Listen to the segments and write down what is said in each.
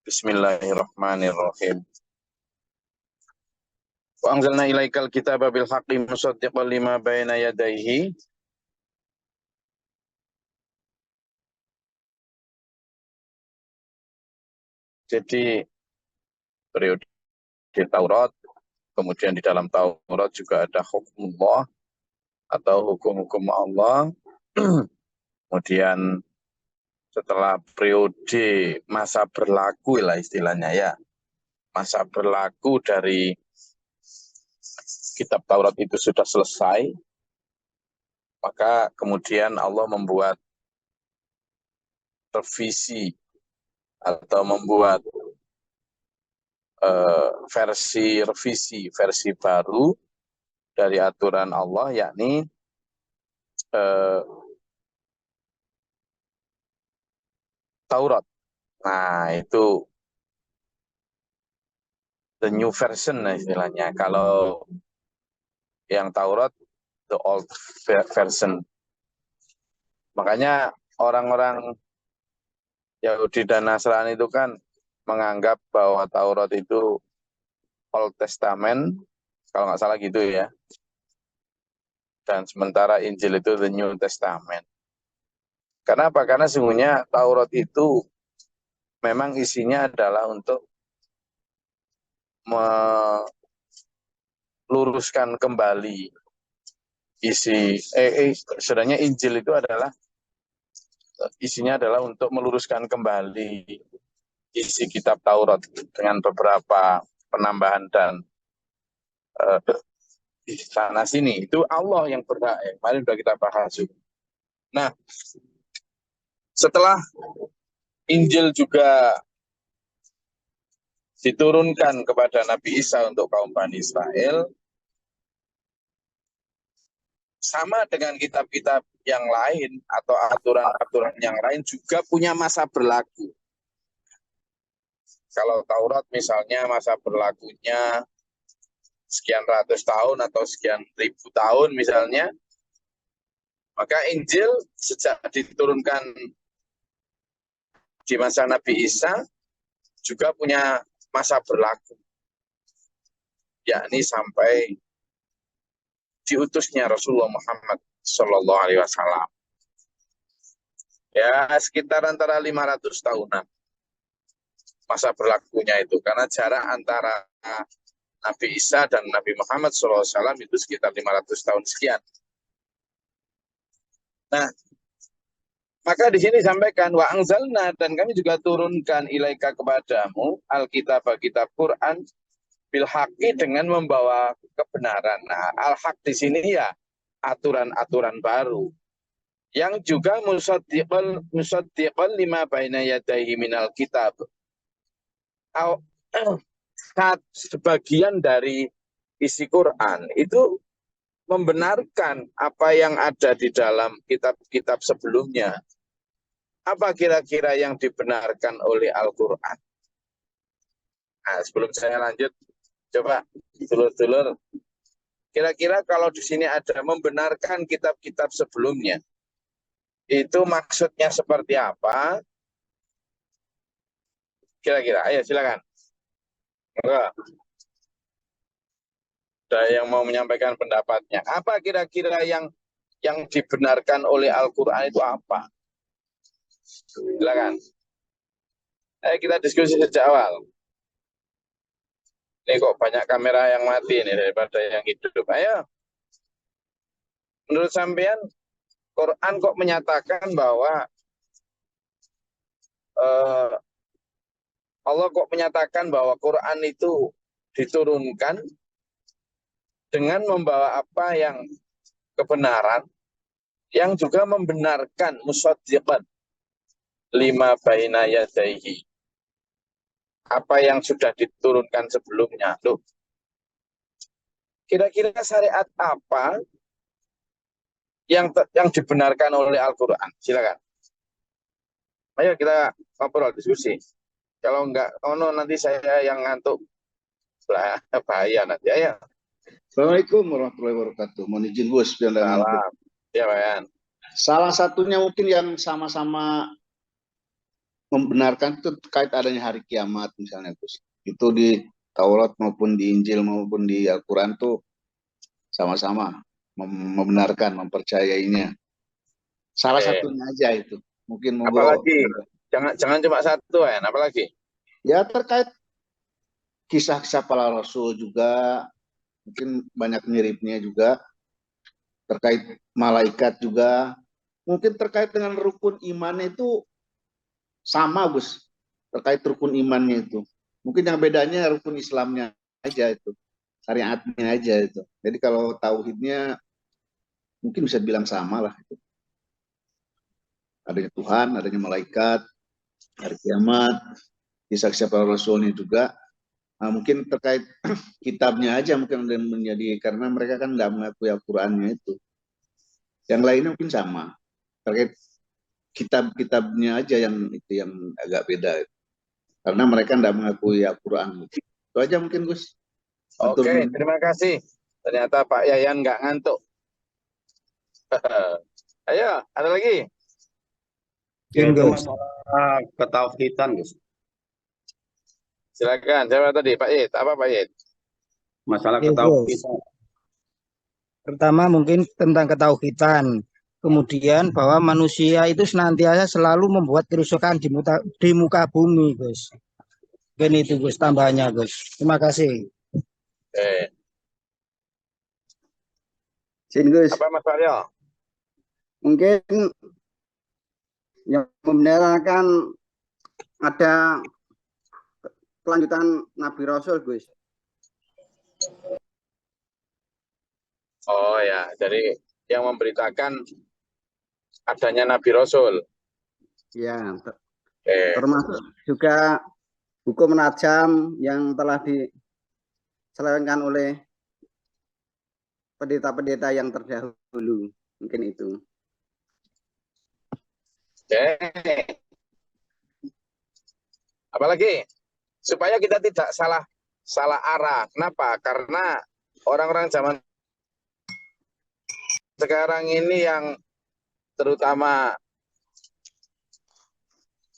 Bismillahirrahmanirrahim. Wa anzalna ilaikal kitaba bil haqqi musaddiqan lima baina yadayhi. Jadi periode Taurat, kemudian di dalam Taurat juga ada hukumullah atau hukum-hukum Allah. Kemudian setelah periode masa berlaku lah istilahnya ya. Masa berlaku dari kitab Taurat itu sudah selesai, maka kemudian Allah membuat revisi atau membuat versi baru dari aturan Allah, yakni Taurat. Nah, itu the new version istilahnya. Kalau yang Taurat, the old version. Makanya orang-orang Yahudi dan Nasrani itu kan menganggap bahwa Taurat itu Old Testament, kalau nggak salah gitu ya. Dan sementara Injil itu the New Testament. Karena apa? Karena sesungguhnya Taurat itu memang isinya adalah untuk meluruskan kembali sebenarnya Injil itu adalah isinya adalah untuk meluruskan kembali isi kitab Taurat dengan beberapa penambahan dan di sana sini. Itu Allah yang berhak. Kemarin sudah kita bahas juga. Nah, setelah Injil juga diturunkan kepada Nabi Isa untuk kaum Bani Israel, sama dengan kitab-kitab yang lain atau aturan-aturan yang lain juga punya masa berlaku. Kalau Taurat misalnya masa berlakunya sekian ratus tahun atau sekian ribu tahun misalnya, maka Injil sejak diturunkan di masa Nabi Isa juga punya masa berlaku, yakni sampai diutusnya Rasulullah Muhammad Shallallahu Alaihi Wasallam. Ya, sekitar antara 500 tahunan masa berlakunya itu, karena jarak antara Nabi Isa dan Nabi Muhammad SAW itu sekitar 500 tahun sekian. Nah, maka di sini disampaikan wa anzalna, dan kami juga turunkan ilaika kepadamu alkitab kitab Quran bil haqqi, dengan membawa kebenaran. Nah, al-haq di sini ya aturan-aturan baru yang juga musaddiqan lima baina yadayhi minal kitab. Sebagian dari isi Quran itu membenarkan apa yang ada di dalam kitab-kitab sebelumnya. Apa kira-kira yang dibenarkan oleh Al-Quran? Nah, sebelum saya lanjut, coba dulur-dulur, kira-kira kalau di sini ada membenarkan kitab-kitab sebelumnya, itu maksudnya seperti apa? Kira-kira, ayo silakan. Enggak. Ada yang mau menyampaikan pendapatnya. Apa kira-kira yang dibenarkan oleh Al-Quran itu apa? Silakan. Ayo kita diskusi sejak awal. Ini kok banyak kamera yang mati ini daripada yang hidup. Ayo. Menurut sampean, Quran kok menyatakan bahwa Allah kok menyatakan bahwa Quran itu diturunkan dengan membawa apa yang kebenaran, yang juga membenarkan musaddiqan lima baina yadayhi, apa yang sudah diturunkan sebelumnya. Loh, kira-kira syariat apa yang dibenarkan oleh Al-Quran? Silakan. Ayo kita ngobrol, diskusi. Kalau enggak, nanti saya yang ngantuk, bahaya nanti. Ayo. Assalamualaikum warahmatullahi wabarakatuh. Mohon izin Gus. Salam. Ya, Bayan. Salah satunya mungkin yang sama-sama membenarkan itu terkait adanya hari kiamat misalnya Gus. Itu di Taurat maupun di Injil maupun di Al-Quran tuh sama-sama membenarkan, mempercayainya. Salah satunya aja itu. Mungkin monggo. Apalagi jangan cuma satu kan, apalagi? Ya terkait kisah-kisah para rasul juga, mungkin banyak miripnya juga, terkait malaikat juga, mungkin terkait dengan rukun iman itu sama Gus, terkait rukun imannya itu. Mungkin yang bedanya rukun Islamnya aja itu, syariatnya aja itu. Jadi kalau tauhidnya mungkin bisa dibilang sama lah itu. Adanya Tuhan, adanya malaikat, hari kiamat, kisah-kisah para rasulnya juga. Nah, mungkin terkait kitabnya aja mungkin menjadi, karena mereka kan nggak mengakui Al-Qurannya itu. Yang lainnya mungkin sama. Terkait kitab-kitabnya aja yang itu yang agak beda. Karena mereka nggak mengakui Al-Quran. Itu aja mungkin Gus. Oke, terima kasih. Ternyata Pak Yayan nggak ngantuk. Ayo, ada lagi? Yaitu masalah ketauhidan, Gus. Silakan. Siapa tadi? Pak Yed. Apa Pak Yed? Masalah Oke, Gus. ketauhidan. Pertama mungkin tentang ketauhidan. Kemudian bahwa manusia itu senantiasa selalu membuat kerusakan di muka bumi, Gus. Dan itu Gus tambahannya, Gus. Terima kasih. Sin Gus, Apa Mas Aryo? mungkin yang membenarkan ada kelanjutan Nabi Rasul Gus. Oh ya, jadi yang memberitakan adanya Nabi Rasul. Ya, termasuk juga hukum najam yang telah diselewengkan oleh pendeta-pendeta yang terdahulu. Mungkin itu. Oke. Apalagi supaya kita tidak salah arah. Kenapa? Karena orang-orang zaman sekarang ini yang terutama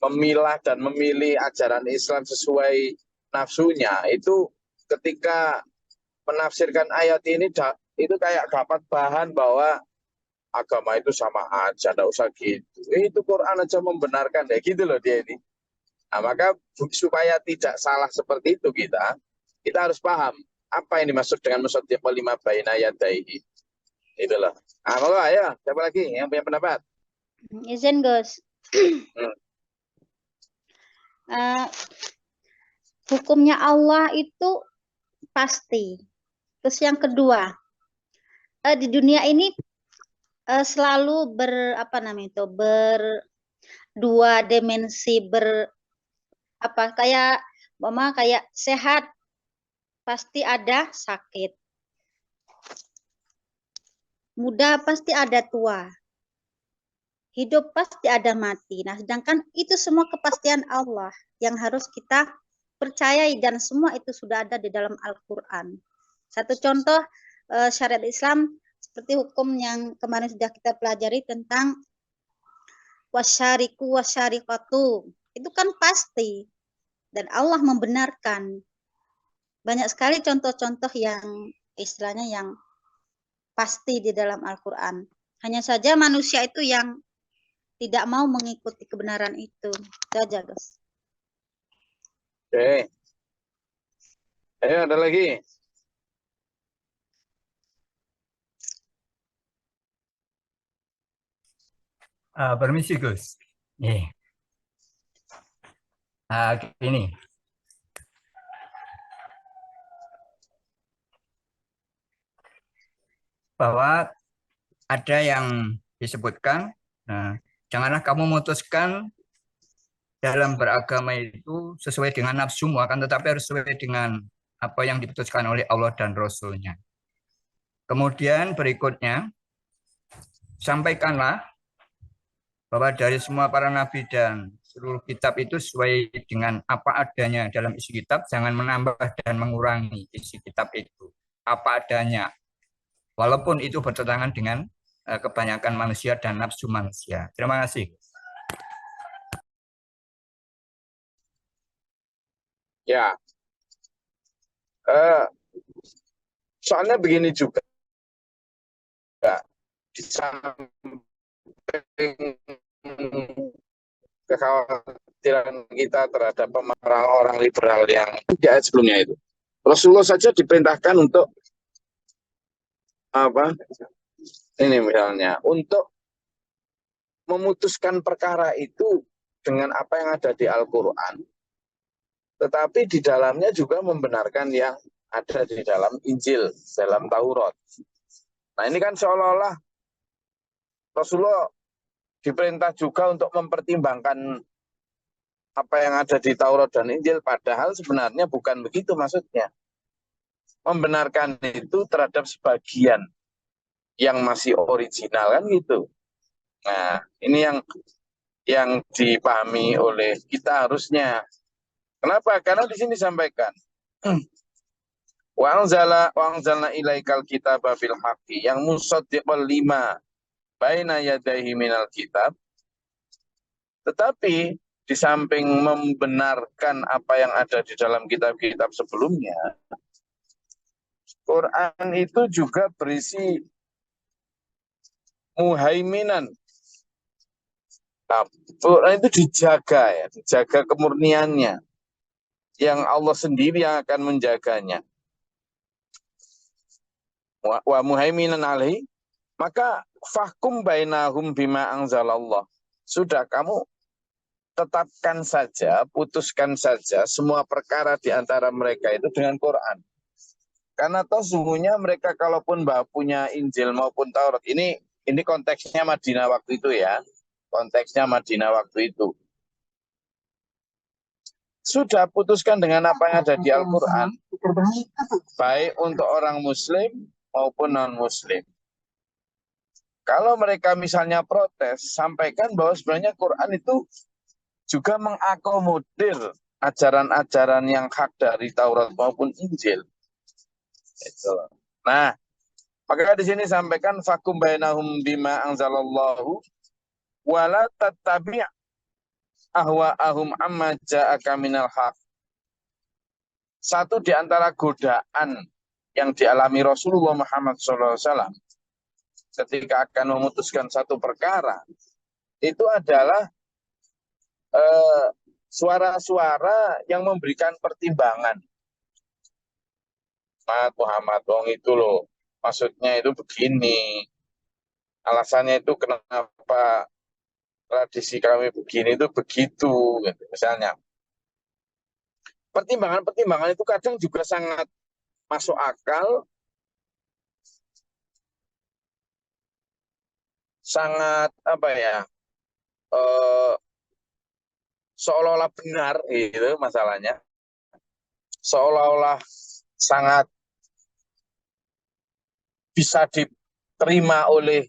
memilah dan memilih ajaran Islam sesuai nafsunya, itu ketika menafsirkan ayat ini itu kayak dapat bahan bahwa agama itu sama aja, enggak usah gitu. Itu Quran aja membenarkan ya gitu loh dia ini. Nah, maka supaya tidak salah seperti itu kita harus paham apa yang dimaksud dengan musaddiq lima baina yadaihi. Itu loh. Nah, mau ya, siapa lagi yang punya pendapat? Izin Gus. Hukumnya Allah itu pasti. Terus yang kedua, di dunia ini selalu berdua dimensi, kayak sehat pasti ada sakit, muda pasti ada tua, hidup pasti ada mati. Nah, sedangkan itu semua kepastian Allah yang harus kita percayai, dan semua itu sudah ada di dalam Al-Quran. Satu contoh syariat Islam seperti hukum yang kemarin sudah kita pelajari tentang wasyariku wasyarikatu. Itu kan pasti. Dan Allah membenarkan. Banyak sekali contoh-contoh yang istilahnya yang pasti di dalam Al-Quran. Hanya saja manusia itu yang tidak mau mengikuti kebenaran itu. Itu aja, Gus. Oke. Ayo, ada lagi. Permisi Gus. Gini. Bahwa ada yang disebutkan, janganlah kamu memutuskan dalam beragama itu sesuai dengan nafsumu, akan tetapi harus sesuai dengan apa yang diputuskan oleh Allah dan Rasul-Nya. Kemudian berikutnya, sampaikanlah bahwa dari semua para nabi dan seluruh kitab itu sesuai dengan apa adanya dalam isi kitab, jangan menambah dan mengurangi isi kitab itu, apa adanya. Walaupun itu bertentangan dengan kebanyakan manusia dan nafsu manusia. Terima kasih. Ya, eh, soalnya begini juga, di samping kekhawatiran kita terhadap orang liberal yang di ayat sebelumnya itu, Rasulullah saja diperintahkan untuk apa? Ini misalnya untuk memutuskan perkara itu dengan apa yang ada di Al-Quran, tetapi di dalamnya juga membenarkan yang ada di dalam Injil, dalam Taurat. Nah ini kan seolah-olah Rasulullah diperintah juga untuk mempertimbangkan apa yang ada di Taurat dan Injil, padahal sebenarnya bukan begitu maksudnya. Membenarkan itu terhadap sebagian yang masih original kan gitu. Nah ini yang dipahami oleh kita harusnya. Kenapa? Karena di sini disampaikan wa anzalna ilaikal kitaba bil haqqi yang musaddiqal lima baina yadayhi minal kitab. Tetapi di samping membenarkan apa yang ada di dalam kitab-kitab sebelumnya, Quran itu juga berisi muhaiminan. Nah, Quran itu dijaga ya, dijaga kemurniannya. Yang Allah sendiri yang akan menjaganya. Wa muhaiminan alaihi, maka fahkum bainahum bima anzalallah. Sudah kamu tetapkan saja, putuskan saja semua perkara di antara mereka itu dengan Quran. Karena toh sungguhnya mereka kalaupun punya Injil maupun Taurat, ini konteksnya Madinah waktu itu ya. Konteksnya Madinah waktu itu. Sudah putuskan dengan apa yang ada di Al-Quran, baik untuk orang Muslim maupun non-Muslim. Kalau mereka misalnya protes, sampaikan bahwa sebenarnya Quran itu juga mengakomodir ajaran-ajaran yang hak dari Taurat maupun Injil. Nah, maka di sini sampaikan fakum bainahum bima anzalallahu wala tattabi' ahwa'ahum amma ja'aka minal haq. Satu di antara godaan yang dialami Rasulullah Muhammad SAW ketika akan memutuskan satu perkara, itu adalah suara-suara yang memberikan pertimbangan. Muhammad, wong itu loh, maksudnya itu begini, alasannya itu kenapa tradisi kami begini itu begitu, gitu, misalnya. Pertimbangan-pertimbangan itu kadang juga sangat masuk akal, sangat apa ya, seolah-olah benar gitu masalahnya, seolah-olah sangat bisa diterima oleh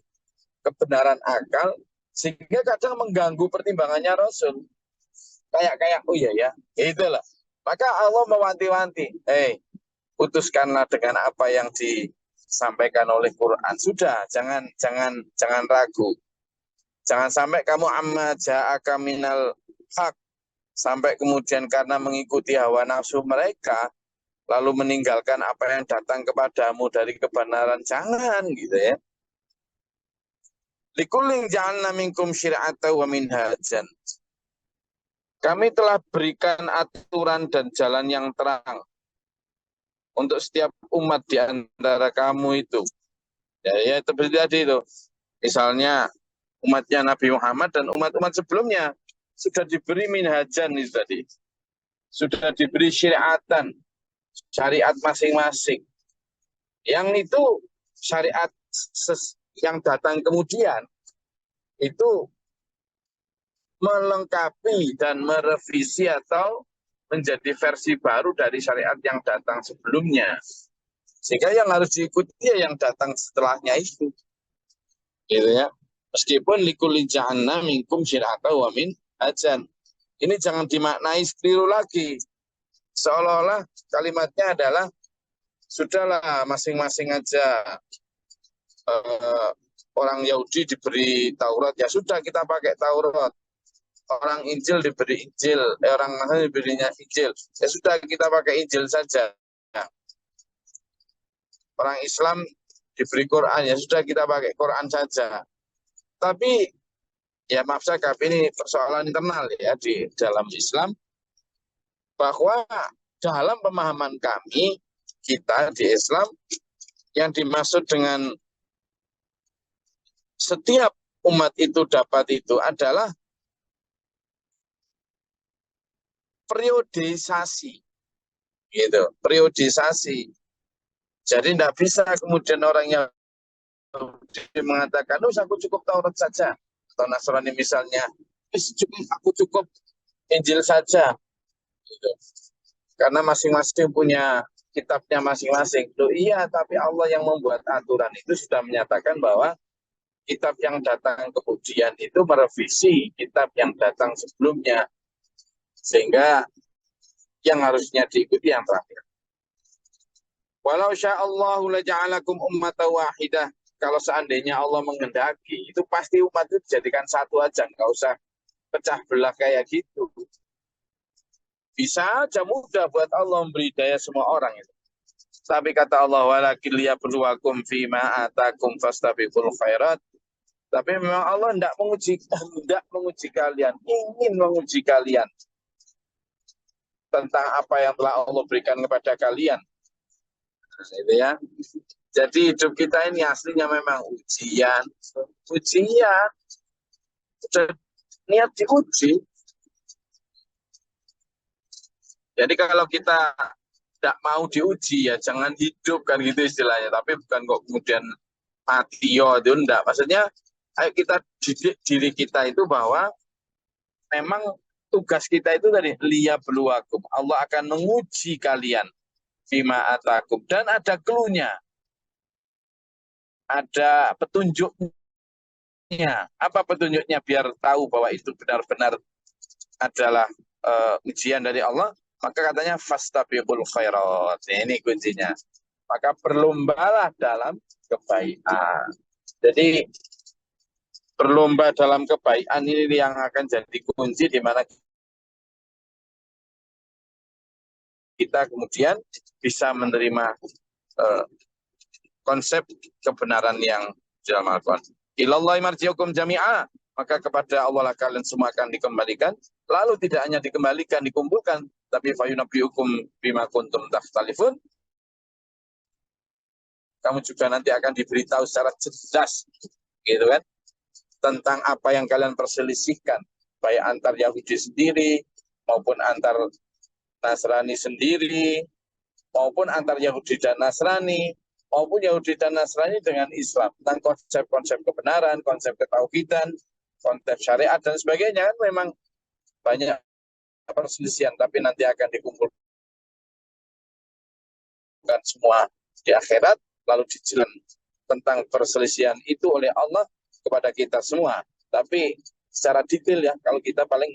kebenaran akal, sehingga kadang mengganggu pertimbangannya Rasul. Kayak oh iya ya, itulah. Maka Allah mewanti-wanti, putuskanlah dengan apa yang disampaikan oleh Quran. Sudah, jangan ragu. Jangan sampai kamu amma ja'aka minal haq, sampai kemudian karena mengikuti hawa nafsu mereka lalu meninggalkan apa yang datang kepadamu dari kebenaran. Jangan gitu ya. Likulling ja'alna minkum syir'atan wa minhajan. Kami telah berikan aturan dan jalan yang terang untuk setiap umat di antara kamu itu. Ya seperti tadi itu. Misalnya umatnya Nabi Muhammad dan umat-umat sebelumnya sudah diberi minhajan itu tadi. Sudah diberi syariatan, syariat masing-masing. Yang itu syariat yang datang kemudian itu melengkapi dan merevisi atau menjadi versi baru dari syariat yang datang sebelumnya. Sehingga yang harus diikuti ya yang datang setelahnya itu. Gitu ya. Meskipun likulli ja'alna minkum syir'atan wa minhajan. Ini jangan dimaknai keliru lagi. Seolah-olah kalimatnya adalah sudahlah masing-masing aja orang Yahudi diberi Taurat, ya sudah kita pakai Taurat. orang Injil diberi Injil, orang Nasrani diberinya Injil. Ya sudah, kita pakai Injil saja. Orang Islam diberi Quran, ya sudah kita pakai Quran saja. Tapi ya maaf saya, ini persoalan internal ya di dalam Islam, bahwa dalam pemahaman kami, kita di Islam, yang dimaksud dengan setiap umat itu dapat itu adalah periodisasi, gitu, periodisasi. Jadi tidak bisa kemudian orang yang mengatakan, oh aku cukup Taurat saja, atau Nasrani misalnya, aku cukup Injil saja, gitu. Karena masing-masing punya kitabnya masing-masing. Loh, iya, tapi Allah yang membuat aturan itu sudah menyatakan bahwa kitab yang datang kemudian itu merevisi kitab yang datang sebelumnya. Sehingga yang harusnya diikuti yang terakhir. Walau sya'allahu laja'alakum ummatan wahidah. Kalau seandainya Allah menghendaki, itu pasti umat itu dijadikan satu aja, nggak usah pecah belah kayak gitu. Bisa aja mudah buat Allah memberi daya semua orang itu. Tapi kata Allah, walakin liyabluwakum fima atakum fastabiqul khairat. Tapi memang Allah hendak menguji kalian, ingin menguji kalian tentang apa yang telah Allah berikan kepada kalian. Nah, itu ya. Jadi hidup kita ini aslinya memang ujian. Ujian. Sudah niat diuji. Jadi kalau kita tidak mau diuji, ya jangan hidup, kan gitu istilahnya. Tapi bukan kok kemudian mati, yo, itu enggak. Maksudnya, ayo kita didik diri kita itu bahwa memang tugas kita itu tadi, liyabluwakum. Allah akan menguji kalian bima atakum. Dan ada clue-nya. Ada petunjuknya. Apa petunjuknya biar tahu bahwa itu benar-benar adalah ujian dari Allah? Maka katanya fastabiqul khairat. Ini kuncinya. Maka berlombalah dalam kebaikan. Jadi berlomba dalam kebaikan ini yang akan jadi kunci di mana kita kemudian bisa menerima konsep kebenaran yang dalam Al-Quran. Ilallahi marji'ukum jami'a. Maka kepada Allah lah kalian semua akan dikembalikan. Lalu tidak hanya dikembalikan, dikumpulkan, tapi fayunabbi'ukum bima kuntum takhtalifun. Kamu juga nanti akan diberitahu secara jelas, gitu kan, tentang apa yang kalian perselisihkan, baik antar Yahudi sendiri, maupun antar Nasrani sendiri, maupun antar Yahudi dan Nasrani, maupun Yahudi dan Nasrani dengan Islam, tentang konsep-konsep kebenaran, konsep ketauhidan, konsep syariat, dan sebagainya. Kan memang banyak perselisihan, tapi nanti akan dikumpulkan semua di akhirat, lalu dijelaskan tentang perselisihan itu oleh Allah kepada kita semua. Tapi secara detail ya, kalau kita paling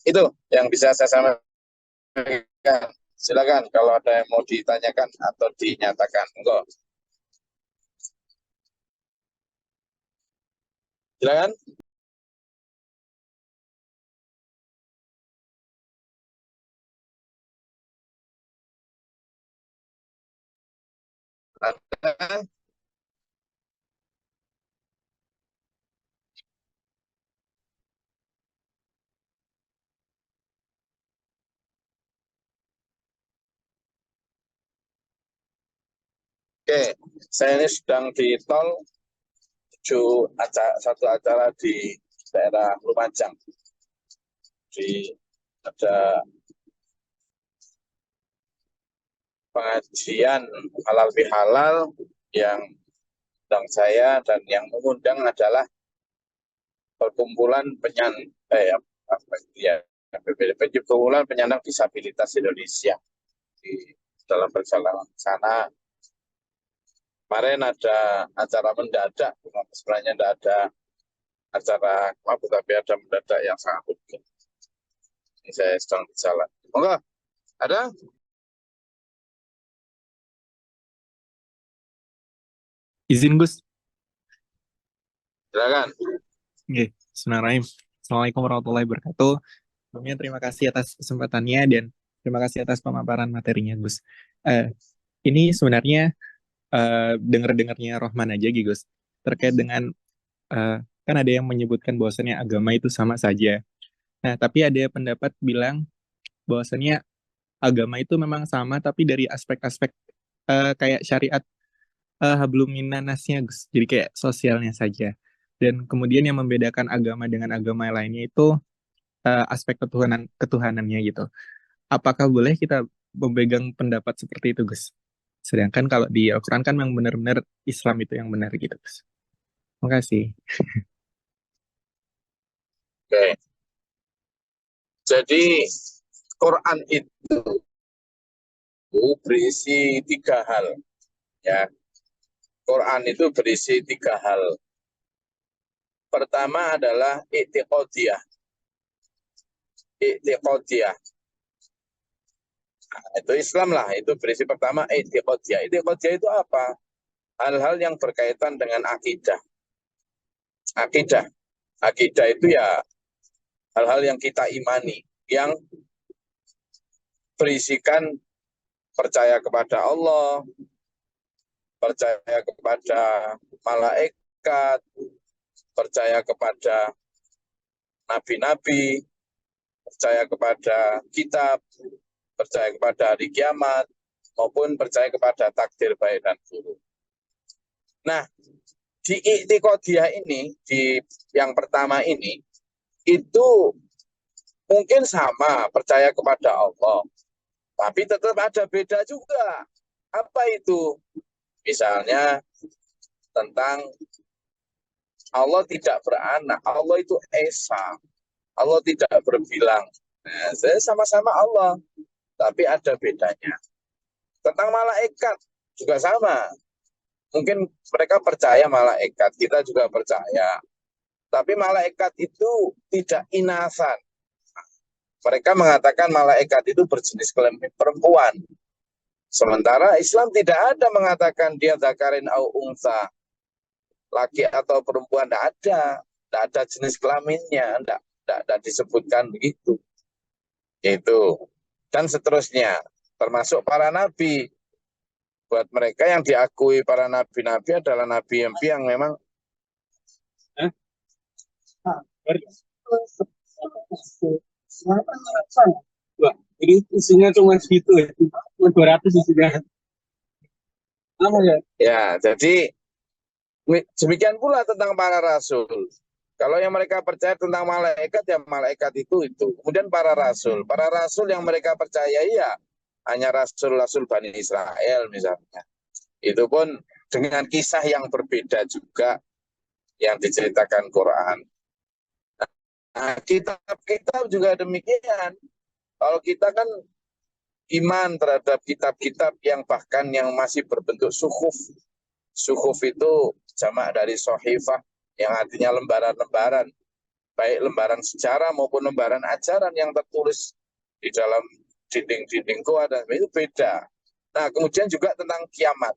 itu yang bisa saya sampaikan. Silakan kalau ada yang mau ditanyakan atau dinyatakan. Enggak. Silakan. Ada. Oke, saya ini sedang di tol menuju satu acara di daerah Lumajang. Ada pengajian halal bihalal yang undang saya, dan yang mengundang adalah perkumpulan perkumpulan penyandang disabilitas Indonesia. Di dalam perjalanan sana kemarin ada acara mendadak, sebenarnya tidak ada acara apa, tapi ada mendadak yang sangat penting. Ini saya sedang di jalan. Monggo, ada? Izin Gus. Silakan. Oke. Bismillahirrahmanirrahim. Assalamualaikum warahmatullahi wabarakatuh. Sebelumnya terima kasih atas kesempatannya dan terima kasih atas pemaparan materinya, Gus. Ini sebenarnya dengar-dengarnya Rohman aja, Gus. Terkait dengan kan ada yang menyebutkan bahwasannya agama itu sama saja. Nah, tapi ada pendapat bilang bahwasannya agama itu memang sama, tapi dari aspek-aspek kayak syariat hablum minannasnya, Gus. Jadi kayak sosialnya saja. Dan kemudian yang membedakan agama dengan agama lainnya itu aspek ketuhanannya gitu. Apakah boleh kita memegang pendapat seperti itu, Gus? Sedangkan kalau di Al-Quran kan memang benar-benar Islam itu yang benar gitu, Gus. Terima kasih. Oke. Jadi Quran itu berisi 3 hal. Ya. Quran itu berisi 3 hal. Pertama adalah i'tiqadiyah. I'tiqadiyah. Nah, itu Islam lah, itu berisi pertama i'tiqadiyah. I'tiqadiyah itu apa? Hal-hal yang berkaitan dengan akidah. Akidah. Akidah itu ya hal-hal yang kita imani, yang berisikan percaya kepada Allah, percaya kepada malaikat, percaya kepada nabi-nabi, percaya kepada kitab, percaya kepada hari kiamat, maupun percaya kepada takdir baik dan buruk. Nah, di i'tiqadiyah ini, di yang pertama ini, itu mungkin sama percaya kepada Allah, tapi tetap ada beda juga. Apa itu? Misalnya tentang Allah tidak beranak, Allah itu esa, Allah tidak berbilang. Nah, sama-sama Allah, tapi ada bedanya. Tentang malaikat juga sama. Mungkin mereka percaya malaikat, kita juga percaya. Tapi malaikat itu tidak inasan. Mereka mengatakan malaikat itu berjenis kelamin perempuan. Sementara Islam tidak ada mengatakan dia dzakarin au unsa, laki atau perempuan, tidak ada jenis kelaminnya, tidak disebutkan begitu. Itu dan seterusnya, termasuk para nabi. Buat mereka yang diakui para nabi-nabi adalah nabi yang memang jadi isinya cuma segitu ya, cuma 200 isinya. Ya, jadi demikian pula tentang para rasul. Kalau yang mereka percaya tentang malaikat, ya malaikat itu. Kemudian para rasul yang mereka percaya ya hanya rasul-rasul Bani Israel misalnya. Itu pun dengan kisah yang berbeda juga yang diceritakan Quran. Nah, kitab-kitab juga demikian. Kalau kita kan iman terhadap kitab-kitab yang bahkan yang masih berbentuk suhuf. Suhuf itu jamak dari sohifah, yang artinya lembaran-lembaran. Baik lembaran sejarah maupun lembaran ajaran yang tertulis di dalam dinding-dinding goa, dan itu beda. Nah, kemudian juga tentang kiamat.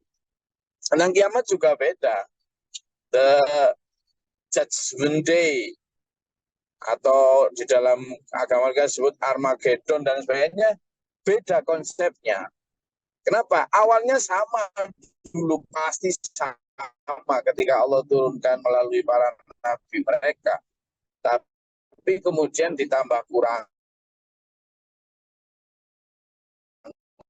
Tentang kiamat juga beda. The Judgment Day, atau di dalam agama kita disebut Armageddon dan sebagainya, beda konsepnya. Kenapa? Awalnya sama dulu, pasti sama ketika Allah turunkan melalui para nabi mereka. Tapi kemudian ditambah kurang.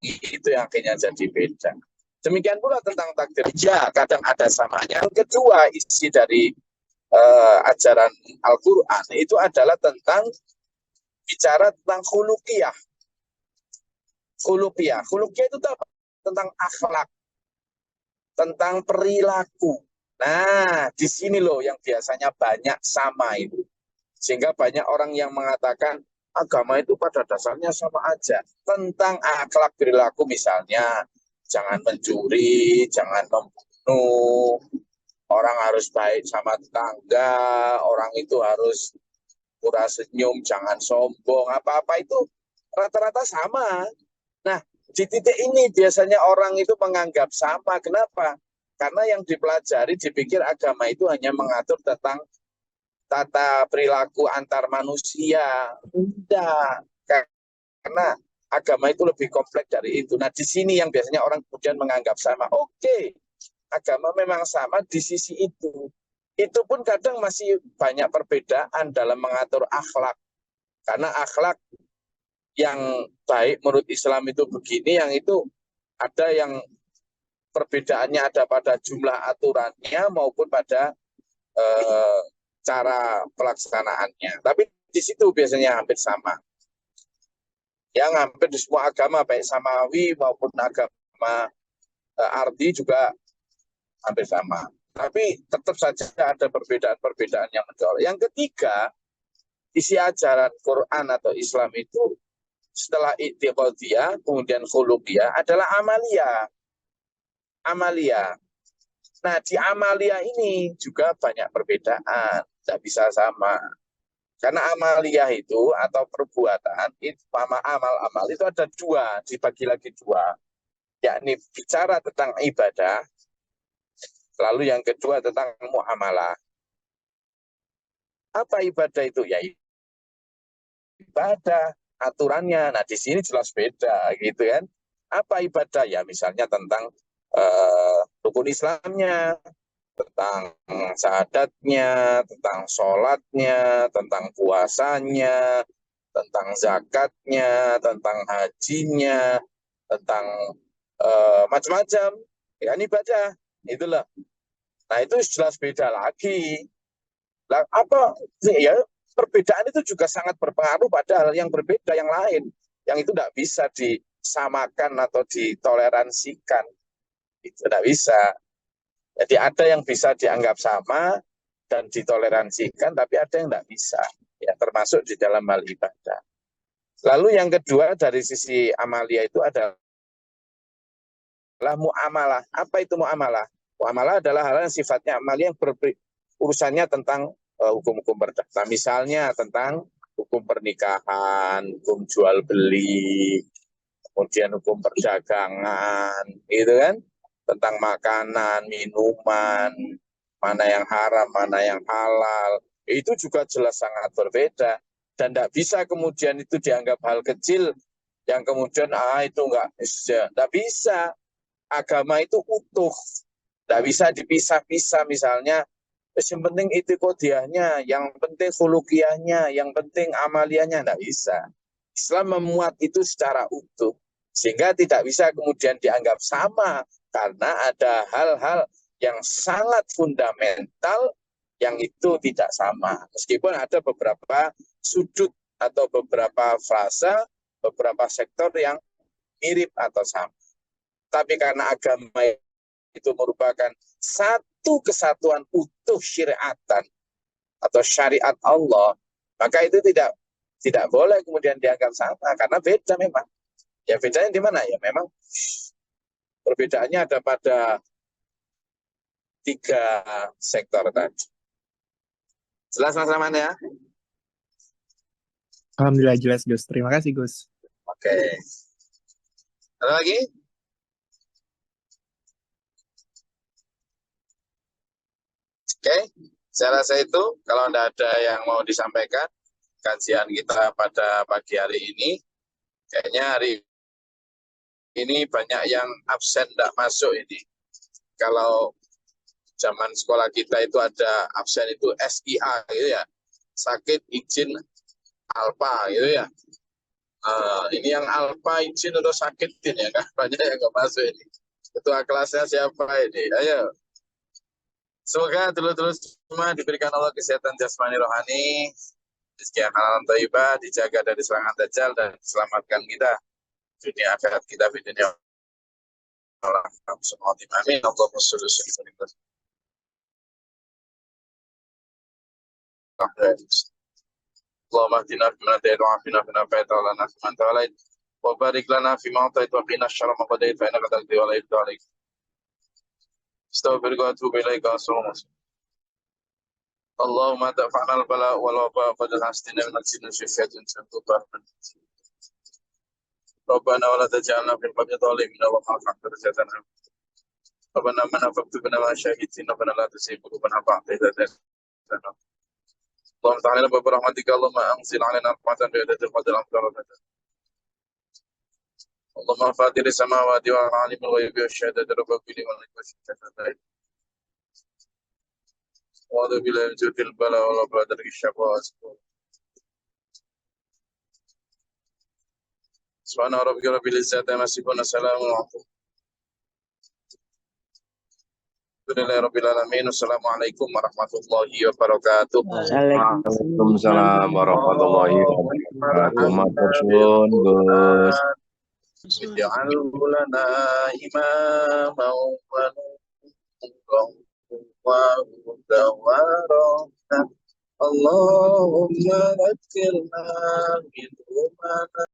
Itu yang akhirnya jadi beda. Demikian pula tentang takdir. Ya, kadang ada samanya. Yang kedua, isi dari ajaran Al-Quran itu adalah tentang bicara tentang khuluqiyah. Khuluqiyah itu apa? Tentang akhlak, tentang perilaku. Nah, di sini loh yang biasanya banyak sama itu. Sehingga banyak orang yang mengatakan agama itu pada dasarnya sama aja. Tentang akhlak perilaku misalnya, jangan mencuri, jangan membunuh, orang harus baik sama tetangga, orang itu harus murah senyum, jangan sombong, apa-apa itu rata-rata sama. Nah, di titik ini biasanya orang itu menganggap sama. Kenapa? Karena yang dipelajari, dipikir agama itu hanya mengatur tentang tata perilaku antar manusia. Enggak. Karena agama itu lebih kompleks dari itu. Nah, di sini yang biasanya orang kemudian menganggap sama. Oke, agama memang sama di sisi itu. Itu pun kadang masih banyak perbedaan dalam mengatur akhlak. Karena akhlak yang baik menurut Islam itu begini, yang itu ada yang perbedaannya ada pada jumlah aturannya maupun pada cara pelaksanaannya. Tapi di situ biasanya hampir sama. Yang hampir di semua agama, baik samawi maupun agama arti juga hampir sama. Tapi tetap saja ada perbedaan-perbedaan yang mencolok. Yang ketiga, isi ajaran Quran atau Islam itu setelah i'tiqadiyah, kemudian khuluqiyah adalah amaliyah. Amalia. Nah, di amalia ini juga banyak perbedaan, tidak bisa sama. Karena amaliyah itu atau perbuatan, itu amal itu ada dua, dibagi lagi dua. Yakni bicara tentang ibadah, lalu yang kedua tentang muamalah. Apa ibadah itu? Ya ibadah, aturannya. Nah, di sini jelas beda, gitu kan. Apa ibadah? Ya misalnya tentang rukun Islamnya, tentang syahadatnya, tentang sholatnya, tentang puasanya, tentang zakatnya, tentang hajinya, tentang macam-macam. Ya, ibadah, itulah. Nah, itu jelas beda lagi. Nah, apa? Ya, perbedaan itu juga sangat berpengaruh pada hal yang berbeda yang lain, yang itu tidak bisa disamakan atau ditoleransikan. Itu tidak bisa. Jadi ada yang bisa dianggap sama dan ditoleransikan, tapi ada yang tidak bisa. Ya, termasuk di dalam hal ibadah. Lalu yang kedua dari sisi amalia itu adalah muamalah. Apa itu muamalah? Muamalah adalah hal yang sifatnya amalia yang urusannya tentang hukum-hukum perdata. Misalnya tentang hukum pernikahan, hukum jual beli, kemudian hukum perdagangan, gitu kan? Tentang makanan, minuman, mana yang haram, mana yang halal, itu juga jelas sangat berbeda. Dan tidak bisa kemudian itu dianggap hal kecil, yang kemudian itu enggak bisa. Agama itu utuh, tidak bisa dipisah-pisah. Misalnya, yang penting itikadiyahnya, yang penting khuluqiyahnya, yang penting amaliyahnya, tidak bisa. Islam memuat itu secara utuh, sehingga tidak bisa kemudian dianggap sama. Karena ada hal-hal yang sangat fundamental yang itu tidak sama. Meskipun ada beberapa sudut atau beberapa frasa, beberapa sektor yang mirip atau sama. Tapi karena agama itu merupakan satu kesatuan utuh syariatan atau syariat Allah, maka itu tidak boleh kemudian dianggap sama, karena beda memang. Ya bedanya di mana? Ya memang perbedaannya ada pada 3 sektor tadi. Jelas Mas Rahman ya? Alhamdulillah jelas Gus. Terima kasih Gus. Oke. Ada lagi? Oke. Saya rasa itu kalau tidak ada yang mau disampaikan kajian kita pada pagi hari ini, kayaknya hari ini banyak yang absen tidak masuk ini. Kalau zaman sekolah kita itu ada absen itu SIA gitu ya, sakit izin alpa gitu ya. Ini yang alpa izin atau sakit ini ya kan, banyak yang nggak masuk ini. Ketua kelasnya siapa ini? Ayo. Semoga terus semua diberikan Allah kesehatan jasmani rohani, rezeki halal thayyibah, dijaga dari serangan dajjal dan diselamatkan kita dunia akhirat kita di dunia. Amin. Allahumma sholli ala اللهم اهدنا فيمن هديت وعافنا فيمن عافيت وعافنا فيمن توليت وبارك لنا فيما اعطيت وقنا شر ما قضيت فانك تقضي ولا يقضى عليك استغفرك واتوب اليك اللهم دفعنا البلاء والوباء وقد حسنا من الجن شفية تنتظر ربنا ولا تجعلنا في القوم الظالمين وارفع درجاتنا ربنا من افقت بنا ما شهدتنا ربنا لا تسيب قلوبنا بعد إذ هديتنا اللهم افتح علينا باب رحمتك اللهم انزل علينا رحمة بيدة القدر أمطار. اللهم فاطر السماوات والأرض عالم الغيب والشهادة رب كل ملك وشهادة وأعوذ بالله من شر البلاء والوباء درك الشقاء سبحان ربك رب العزة عما يصفون سلام على Alhamdulillahi rabbil alamin. Assalamualaikum warahmatullahi wabarakatuh. Waalaikumsalam warahmatullahi wabarakatuh. Matur suwun, Gus. Ij'alhu lana imaman wa nuran wa hudan wa rahmah. Allahumma dhakkirna minhu ma